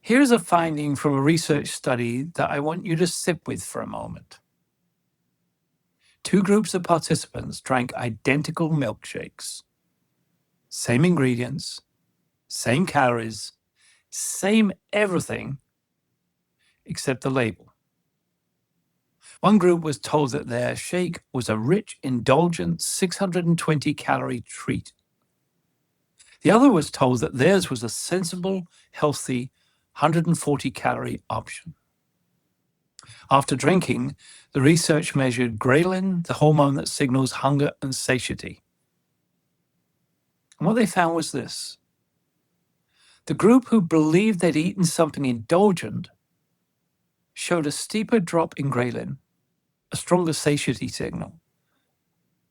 Here's a finding from a research study that I want you to sit with for a moment. Two groups of participants drank identical milkshakes. Same ingredients, same calories, same everything except the label. One group was told that their shake was a rich, indulgent 620-calorie treat. The other was told that theirs was a sensible, healthy 140-calorie option. After drinking, the research measured Ghrelin, the hormone that signals hunger and satiety. And what they found was this. The group who believed they'd eaten something indulgent showed a steeper drop in Ghrelin, a stronger satiety signal,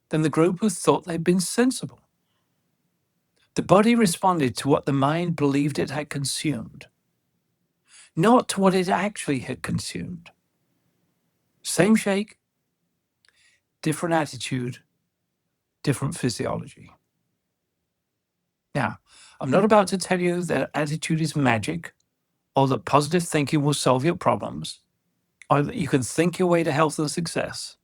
than the group who thought they'd been sensible. The body responded to what the mind believed it had consumed, not to what it actually had consumed. Same shake, different attitude, different physiology. Now, I'm not about to tell you that attitude is magic, or that positive thinking will solve your problems, or that you can think your way to health and success.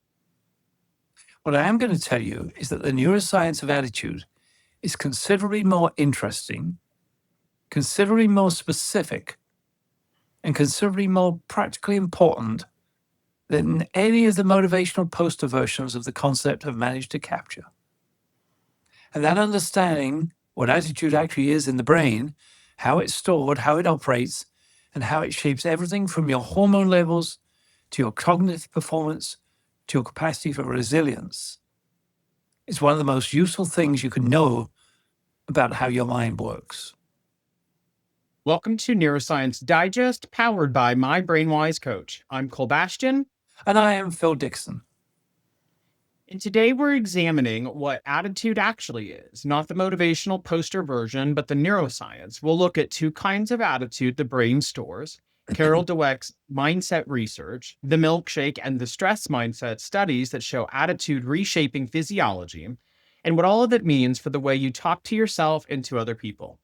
What I am going to tell you is that the neuroscience of attitude is considerably more interesting, considerably more specific, and considerably more practically important than any of the motivational poster versions of the concept have managed to capture. And that understanding what attitude actually is in the brain, how it's stored, how it operates, and how it shapes everything from your hormone levels to your cognitive performance to your capacity for resilience, is one of the most useful things you can know about how your mind works. Welcome to Neuroscience Digest, powered by my BrainWise coach. I'm Cole Bastian. And I am Phil Dixon. And today we're examining what attitude actually is, not the motivational poster version, but the neuroscience. We'll look at two kinds of attitude the brain stores, Carol Dweck's mindset research, the milkshake and the stress mindset studies that show attitude reshaping physiology, and what all of it means for the way you talk to yourself and to other people.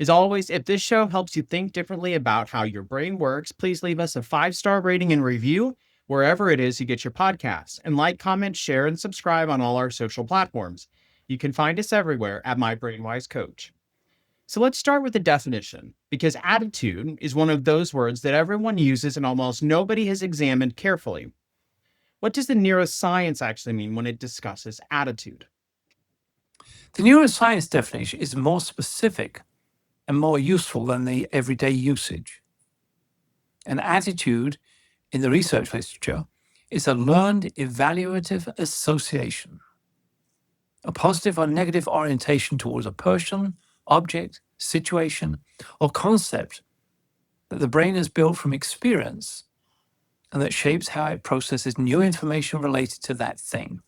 As always, if this show helps you think differently about how your brain works, please leave us a 5-star rating and review wherever it is you get your podcasts, and like, comment, share, and subscribe on all our social platforms. You can find us everywhere at My BrainWise Coach. So let's start with the definition, because attitude is one of those words that everyone uses and almost nobody has examined carefully. What does the neuroscience actually mean when it discusses attitude? The neuroscience definition is more specific and more useful than the everyday usage. An attitude, in the research literature, is a learned evaluative association, a positive or negative orientation towards a person, object, situation, or concept that the brain has built from experience and that shapes how it processes new information related to that thing.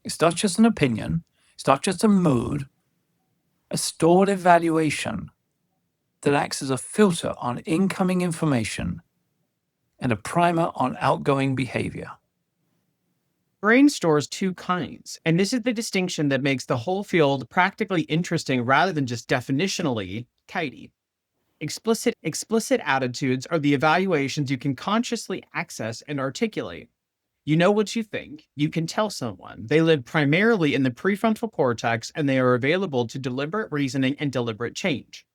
It's not just an opinion, it's not just a mood, a stored evaluation that acts as a filter on incoming information and a primer on outgoing behavior. Brain stores two kinds, and this is the distinction that makes the whole field practically interesting rather than just definitionally tidy. Explicit attitudes are the evaluations you can consciously access and articulate. You know what you think, you can tell someone. They live primarily in the prefrontal cortex, and they are available to deliberate reasoning and deliberate change.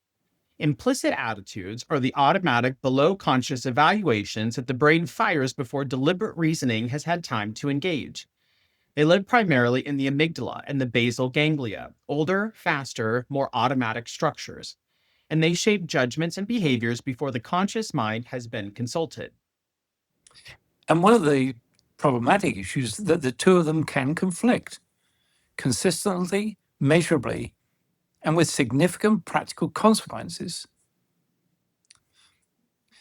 Implicit attitudes are the automatic, below-conscious evaluations that the brain fires before deliberate reasoning has had time to engage. They live primarily in the amygdala and the basal ganglia, older, faster, more automatic structures, and they shape judgments and behaviors before the conscious mind has been consulted. And one of the problematic issues is that the two of them can conflict consistently, measurably, and with significant practical consequences.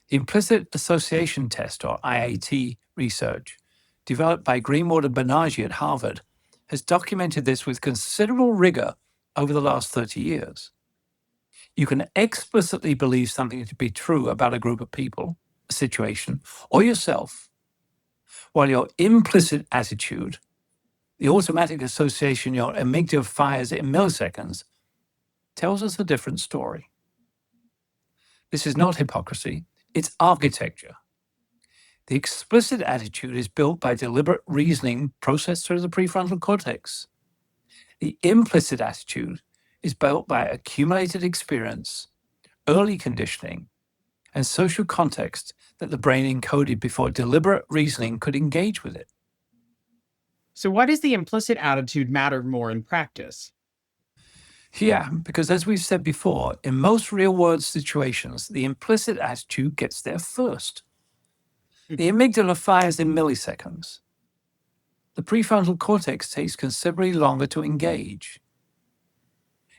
The Implicit Association Test, or IAT research, developed by Greenwald and Banaji at Harvard, has documented this with considerable rigor over the last 30 years. You can explicitly believe something to be true about a group of people, a situation, or yourself, while your implicit attitude, the automatic association your amygdala fires in milliseconds, tells us a different story. This is not hypocrisy, it's architecture. The explicit attitude is built by deliberate reasoning processed through the prefrontal cortex. The implicit attitude is built by accumulated experience, early conditioning, and social context that the brain encoded before deliberate reasoning could engage with it. So why does the implicit attitude matter more in practice? Yeah, because as we've said before, in most real-world situations, the implicit attitude gets there first. The amygdala fires in milliseconds. The prefrontal cortex takes considerably longer to engage.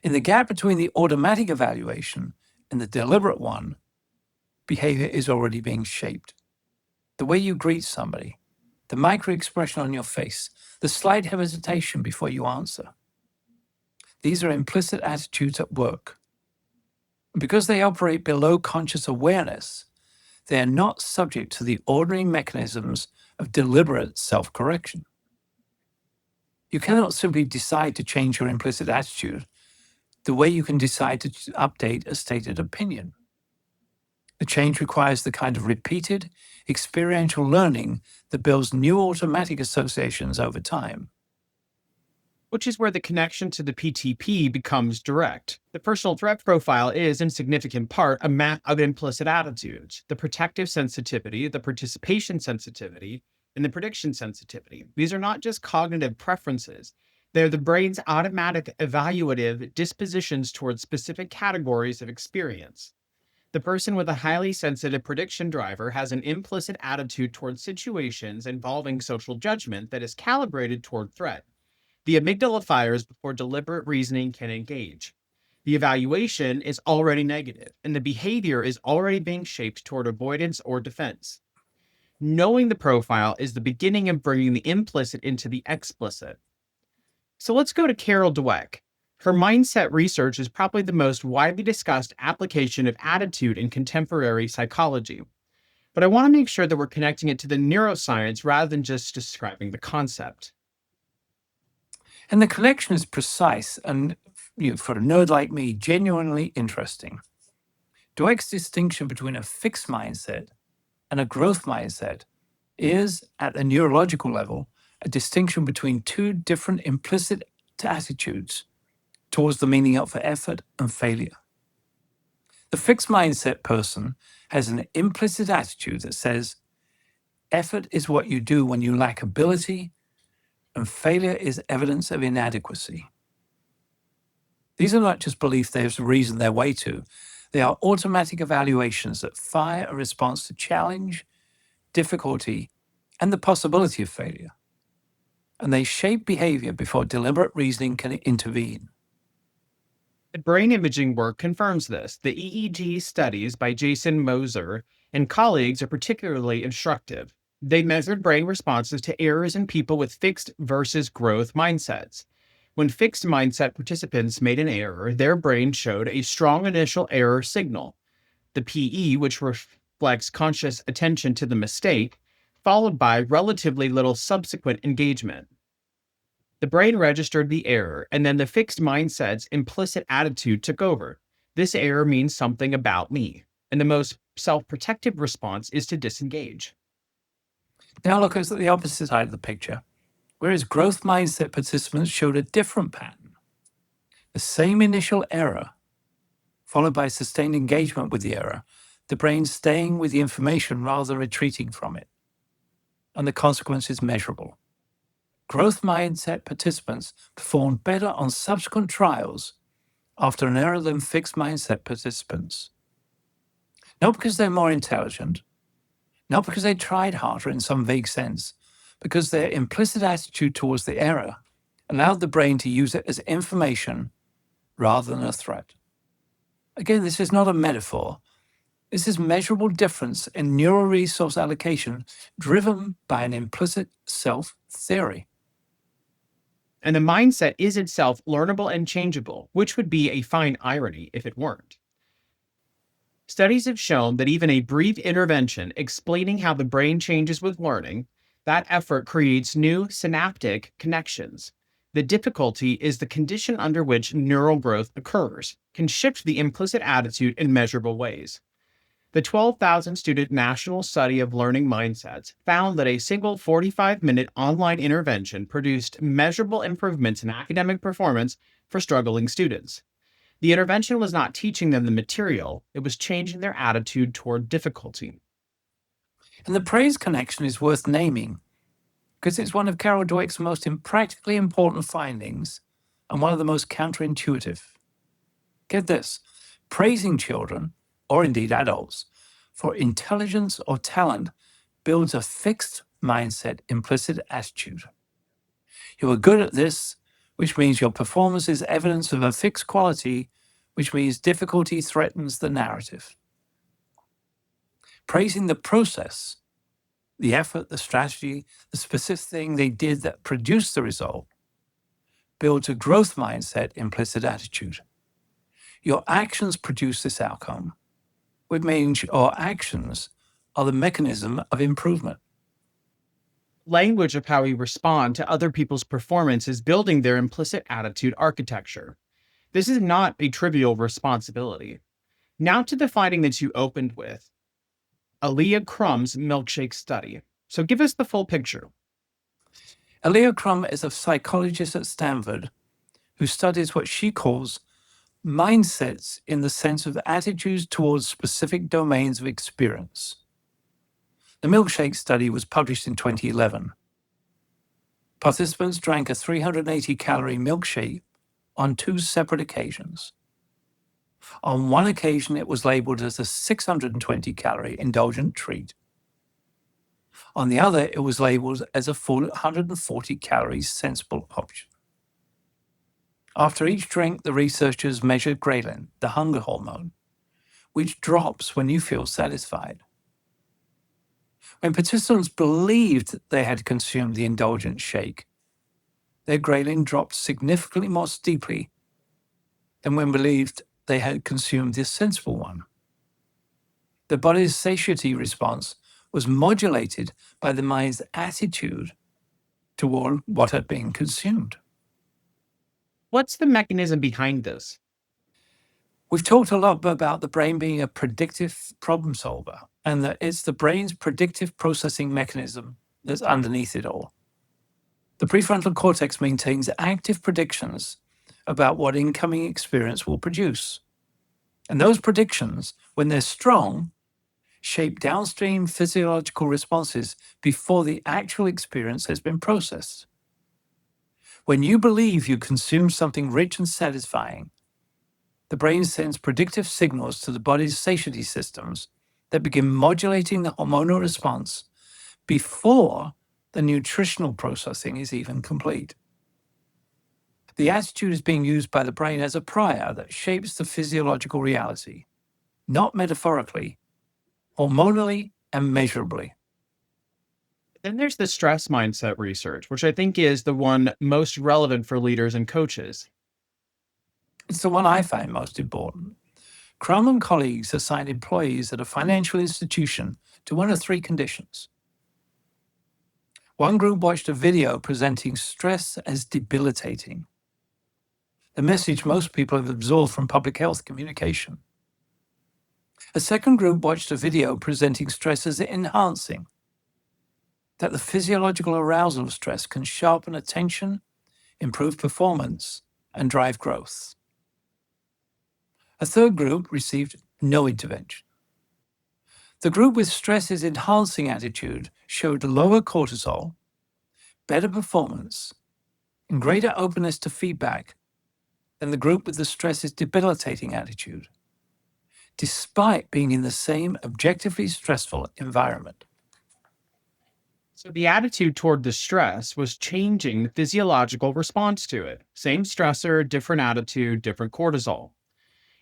In the gap between the automatic evaluation and the deliberate one, behavior is already being shaped. The way you greet somebody, the micro-expression on your face, the slight hesitation before you answer. These are implicit attitudes at work. And because they operate below conscious awareness, they are not subject to the ordinary mechanisms of deliberate self-correction. You cannot simply decide to change your implicit attitude the way you can decide to update a stated opinion. The change requires the kind of repeated, experiential learning that builds new automatic associations over time. Which is where the connection to the PTP becomes direct. The personal threat profile is, in significant part, a map of implicit attitudes: the protective sensitivity, the participation sensitivity, and the prediction sensitivity. These are not just cognitive preferences. They're the brain's automatic evaluative dispositions towards specific categories of experience. The person with a highly sensitive prediction driver has an implicit attitude towards situations involving social judgment that is calibrated toward threat. The amygdala fires before deliberate reasoning can engage. The evaluation is already negative, and the behavior is already being shaped toward avoidance or defense. Knowing the profile is the beginning of bringing the implicit into the explicit. So let's go to Carol Dweck. Her mindset research is probably the most widely discussed application of attitude in contemporary psychology. But I want to make sure that we're connecting it to the neuroscience rather than just describing the concept. And the connection is precise and, for a nerd like me, genuinely interesting. Dweck's distinction between a fixed mindset and a growth mindset is, at the neurological level, a distinction between two different implicit attitudes towards the meaning of effort and failure. The fixed mindset person has an implicit attitude that says, effort is what you do when you lack ability, and failure is evidence of inadequacy. These are not just beliefs they have to reason their way to. They are automatic evaluations that fire a response to challenge, difficulty, and the possibility of failure. And they shape behavior before deliberate reasoning can intervene. The brain imaging work confirms this. The EEG studies by Jason Moser and colleagues are particularly instructive. They measured brain responses to errors in people with fixed versus growth mindsets. When fixed mindset participants made an error, their brain showed a strong initial error signal, the PE, which reflects conscious attention to the mistake, followed by relatively little subsequent engagement. The brain registered the error, and then the fixed mindset's implicit attitude took over. This error means something about me, and the most self-protective response is to disengage. Now look at the opposite side of the picture. Whereas growth mindset participants showed a different pattern. The same initial error, followed by sustained engagement with the error, the brain staying with the information rather than retreating from it. And the consequence is measurable. Growth mindset participants performed better on subsequent trials after an error than fixed mindset participants. Not because they're more intelligent, not because they tried harder in some vague sense, because their implicit attitude towards the error allowed the brain to use it as information rather than a threat. Again, this is not a metaphor. This is measurable difference in neural resource allocation driven by an implicit self theory. And the mindset is itself learnable and changeable, which would be a fine irony if it weren't. Studies have shown that even a brief intervention explaining how the brain changes with learning, that effort creates new synaptic connections. The difficulty is the condition under which neural growth occurs, can shift the implicit attitude in measurable ways. The 12,000 student national study of learning mindsets found that a single 45-minute online intervention produced measurable improvements in academic performance for struggling students. The intervention was not teaching them the material, it was changing their attitude toward difficulty. And the praise connection is worth naming because it's one of Carol Dweck's most practically important findings and one of the most counterintuitive. Get this, praising children, or indeed adults, for intelligence or talent builds a fixed mindset, implicit attitude. You are good at this, which means your performance is evidence of a fixed quality, which means difficulty threatens the narrative. Praising the process, the effort, the strategy, the specific thing they did that produced the result, builds a growth mindset, implicit attitude. Your actions produce this outcome, which means your actions are the mechanism of improvement. Language of how we respond to other people's performance is building their implicit attitude architecture. This is not a trivial responsibility. Now to the finding that you opened with, Aaliyah Crumb's Milkshake study. So give us the full picture. Aaliyah Crumb is a psychologist at Stanford who studies what she calls mindsets in the sense of attitudes towards specific domains of experience. The Milkshake study was published in 2011. Participants drank a 380-calorie milkshake on 2 separate occasions. On one occasion, it was labeled as a 620-calorie indulgent treat. On the other, it was labeled as a full 140-calorie sensible option. After each drink, the researchers measured Ghrelin, the hunger hormone, which drops when you feel satisfied. When participants believed they had consumed the indulgent shake, their Ghrelin dropped significantly more steeply than when believed they had consumed the sensible one. The body's satiety response was modulated by the mind's attitude toward what had been consumed. What's the mechanism behind this? We've talked a lot about the brain being a predictive problem solver, and that it's the brain's predictive processing mechanism that's underneath it all. The prefrontal cortex maintains active predictions about what incoming experience will produce. And those predictions, when they're strong, shape downstream physiological responses before the actual experience has been processed. When you believe you consume something rich and satisfying, the brain sends predictive signals to the body's satiety systems that begin modulating the hormonal response before the nutritional processing is even complete. The attitude is being used by the brain as a prior that shapes the physiological reality, not metaphorically, hormonally and measurably. Then there's the stress mindset research, which I think is the one most relevant for leaders and coaches. It's the one I find most important. Crum and colleagues assigned employees at a financial institution to one of 3 conditions. One group watched a video presenting stress as debilitating, the message most people have absorbed from public health communication. A second group watched a video presenting stress as enhancing, that the physiological arousal of stress can sharpen attention, improve performance, and drive growth. A third group received no intervention. The group with stress as enhancing attitude showed lower cortisol, better performance, and greater openness to feedback than the group with the stress as debilitating attitude, despite being in the same objectively stressful environment. So the attitude toward the stress was changing the physiological response to it. Same stressor, different attitude, different cortisol.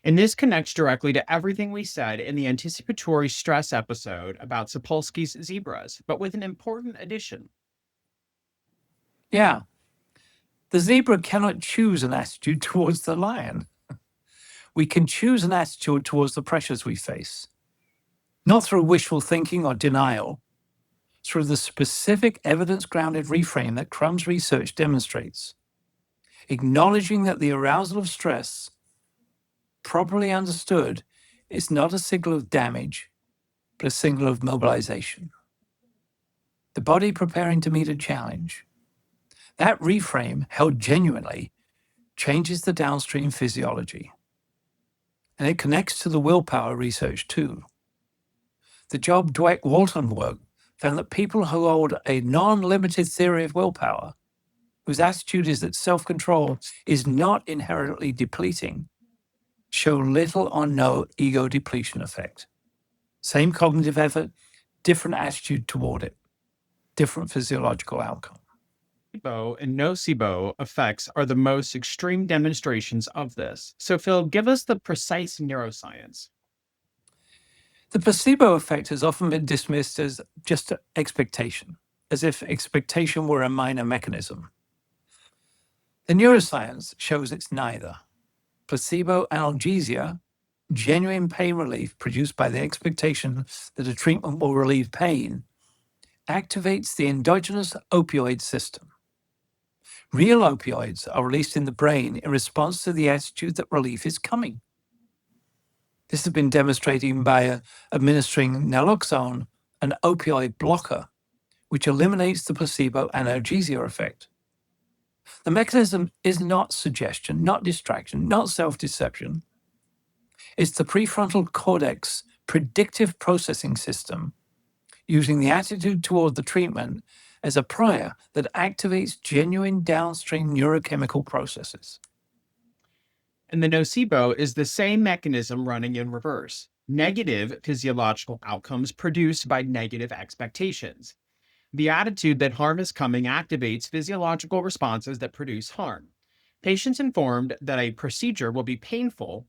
And this connects directly to everything we said in the anticipatory stress episode about Sapolsky's zebras, but with an important addition. Yeah, the zebra cannot choose an attitude towards the lion. We can choose an attitude towards the pressures we face, not through wishful thinking or denial, through the specific evidence-grounded reframe that Crumb's research demonstrates, acknowledging that the arousal of stress, properly understood, is not a signal of damage, but a signal of mobilization. The body preparing to meet a challenge. That reframe, held genuinely, changes the downstream physiology. And it connects to the willpower research too. The Job Dweck Walton work found that people who hold a non-limited theory of willpower, whose attitude is that self-control is not inherently depleting, show little or no ego depletion effect. Same cognitive effort, different attitude toward it, different physiological outcome. Placebo and nocebo effects are the most extreme demonstrations of this. So, Phil, give us the precise neuroscience. The placebo effect has often been dismissed as just expectation, as if expectation were a minor mechanism. The neuroscience shows it's neither. Placebo analgesia, genuine pain relief produced by the expectation that a treatment will relieve pain, activates the endogenous opioid system. Real opioids are released in the brain in response to the attitude that relief is coming. This has been demonstrated by administering naloxone, an opioid blocker, which eliminates the placebo analgesia effect. The mechanism is not suggestion, not distraction, not self-deception. It's the prefrontal cortex predictive processing system using the attitude toward the treatment as a prior that activates genuine downstream neurochemical processes. And the nocebo is the same mechanism running in reverse. Negative physiological outcomes produced by negative expectations. The attitude that harm is coming activates physiological responses that produce harm. Patients informed that a procedure will be painful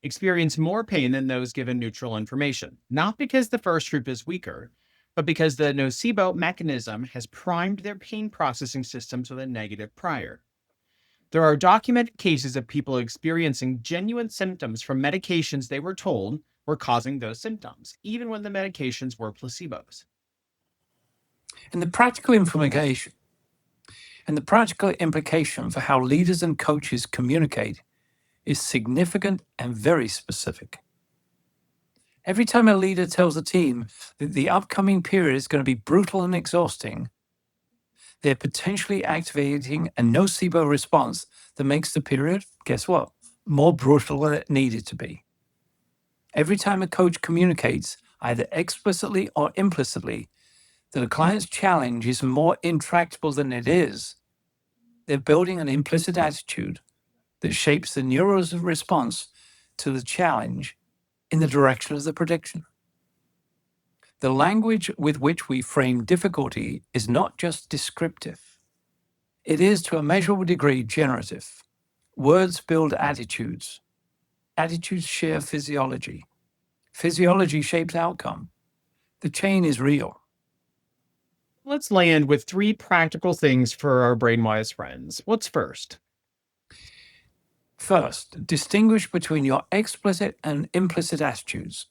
experience more pain than those given neutral information, not because the first group is weaker, but because the nocebo mechanism has primed their pain processing systems with a negative prior. There are documented cases of people experiencing genuine symptoms from medications they were told were causing those symptoms, even when the medications were placebos. And the practical implication for how leaders and coaches communicate is significant and very specific. Every time a leader tells a team that the upcoming period is going to be brutal and exhausting, they're potentially activating a nocebo response that makes the period, guess what, more brutal than it needed to be. Every time a coach communicates, either explicitly or implicitly, that a client's challenge is more intractable than it is, they're building an implicit attitude that shapes the neuro's response to the challenge in the direction of the prediction. The language with which we frame difficulty is not just descriptive. It is to a measurable degree generative. Words build attitudes. Attitudes share physiology. Physiology shapes outcome. The chain is real. Let's land with 3 practical things for our BrainWise friends. What's first? First, distinguish between your explicit and implicit attitudes.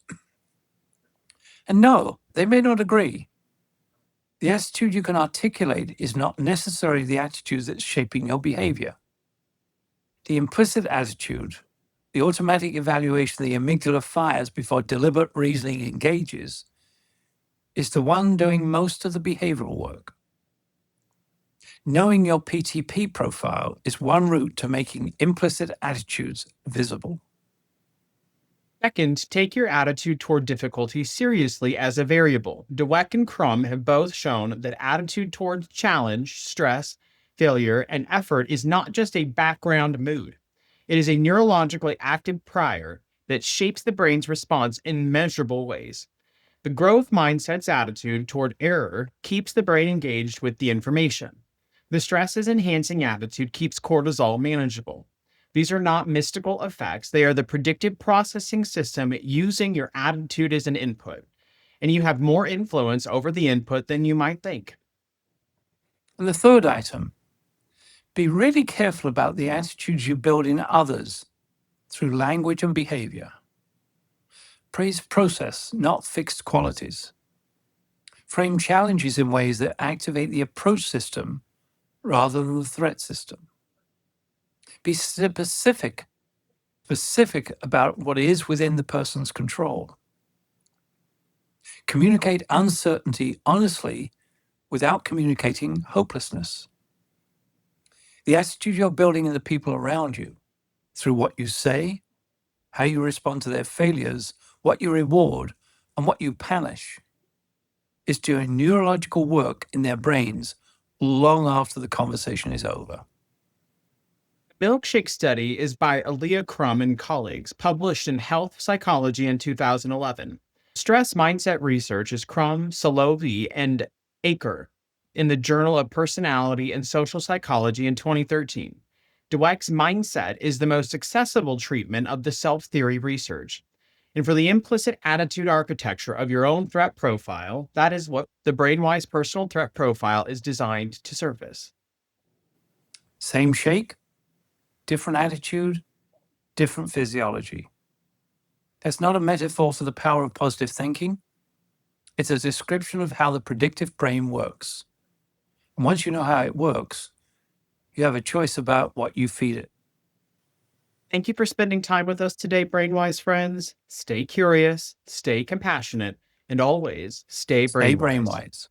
And no, they may not agree. The attitude you can articulate is not necessarily the attitude that's shaping your behavior. The implicit attitude, the automatic evaluation the amygdala fires before deliberate reasoning engages, is the one doing most of the behavioral work. Knowing your PTP profile is one route to making implicit attitudes visible. Second, take your attitude toward difficulty seriously as a variable. Dweck and Crum have both shown that attitude toward challenge, stress, failure, and effort is not just a background mood. It is a neurologically active prior that shapes the brain's response in measurable ways. The growth mindset's attitude toward error keeps the brain engaged with the information. The stress-enhancing attitude keeps cortisol manageable. These are not mystical effects. They are the predictive processing system using your attitude as an input. And you have more influence over the input than you might think. And the third item, be really careful about the attitudes you build in others through language and behavior. Praise process, not fixed qualities. Frame challenges in ways that activate the approach system rather than the threat system. Be specific about what is within the person's control. Communicate uncertainty honestly without communicating hopelessness. The attitude you're building in the people around you through what you say, how you respond to their failures, what you reward, and what you punish is doing neurological work in their brains long after the conversation is over. The Milkshake study is by Aaliyah Crum and colleagues, published in Health Psychology in 2011. Stress mindset research is Crum, Salovi, and Aker in the Journal of Personality and Social Psychology in 2013. Dweck's mindset is the most accessible treatment of the self-theory research. And for the implicit attitude architecture of your own threat profile, that is what the BrainWise personal threat profile is designed to surface. Same shake, different attitude, different physiology. That's not a metaphor for the power of positive thinking. It's a description of how the predictive brain works. And once you know how it works, you have a choice about what you feed it. Thank you for spending time with us today, BrainWise friends. Stay curious, stay compassionate, and always stay Stay BrainWise. BrainWise.